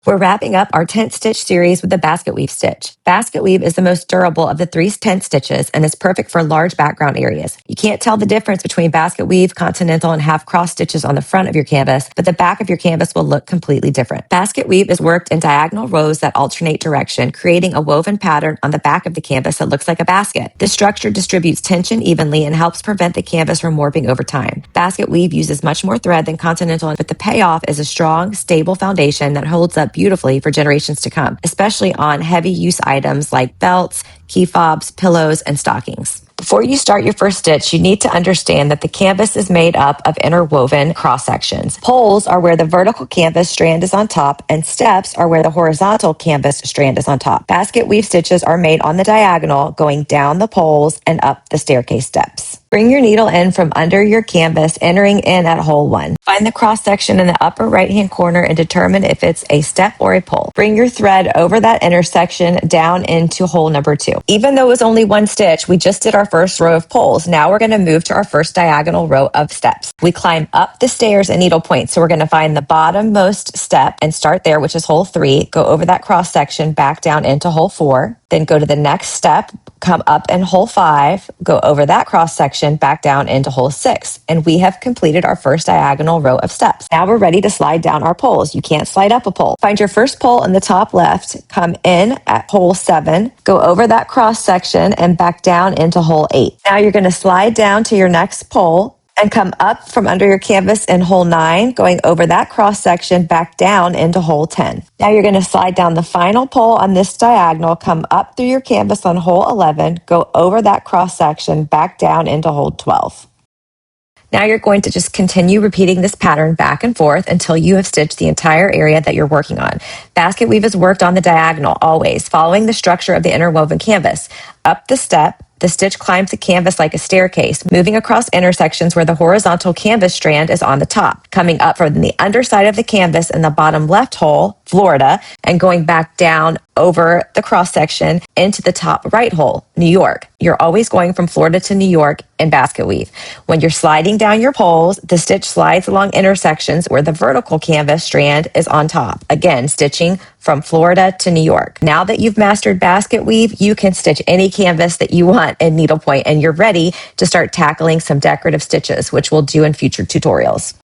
We're wrapping up our tent stitch series with the Basketweave stitch. Basketweave is the most durable of the 3 tent stitches and is perfect for large background areas. You can't tell the difference between Basketweave, continental, and half cross stitches on the front of your canvas, but the back of your canvas will look completely different. Basketweave is worked in diagonal rows that alternate direction, creating a woven pattern on the back of the canvas that looks like a basket. This structure distributes tension evenly and helps prevent the canvas from warping over time. Basketweave uses much more thread than continental, but the payoff is a strong, stable foundation that holds up beautifully for generations to come, especially on heavy use items like belts, key fobs, pillows, and stockings. Before you start your first stitch, you need to understand that the canvas is made up of interwoven cross sections. Poles are where the vertical canvas strand is on top, and steps are where the horizontal canvas strand is on top. Basket weave stitches are made on the diagonal, going down the poles and up the staircase steps. Bring your needle in from under your canvas, entering in at hole 1. Find the cross section in the upper right-hand corner and determine if it's a step or a pole. Bring your thread over that intersection down into hole number 2. Even though it was only 1 stitch, we just did our first row of poles. Now we're going to move to our first diagonal row of steps. We climb up the stairs at needlepoint, so we're going to find the bottommost step and start there, which is hole 3. Go over that cross section, back down into hole 4. Then go to the next step, come up in hole 5, go over that cross section, back down into hole 6. And we have completed our first diagonal row of steps. Now we're ready to slide down our poles. You can't slide up a pole. Find your first pole in the top left, come in at hole 7, go over that cross section and back down into hole 8. Now you're going to slide down to your next pole and come up from under your canvas in hole 9, going over that cross section back down into hole 10. Now you're going to slide down the final pole on this diagonal, come up through your canvas on hole 11, go over that cross section back down into hole 12. Now you're going to just continue repeating this pattern back and forth until you have stitched the entire area that you're working on. Basket weave is worked on the diagonal always, following the structure of the interwoven canvas. Up the step, the stitch climbs the canvas like a staircase, moving across intersections where the horizontal canvas strand is on the top, coming up from the underside of the canvas in the bottom left hole, Florida, and going back down over the cross section into the top right hole, New York. You're always going from Florida to New York in basket weave. When you're sliding down your poles, the stitch slides along intersections where the vertical canvas strand is on top. Again, stitching from Florida to New York. Now that you've mastered basket weave, you can stitch any canvas that you want in needlepoint, and you're ready to start tackling some decorative stitches, which we'll do in future tutorials.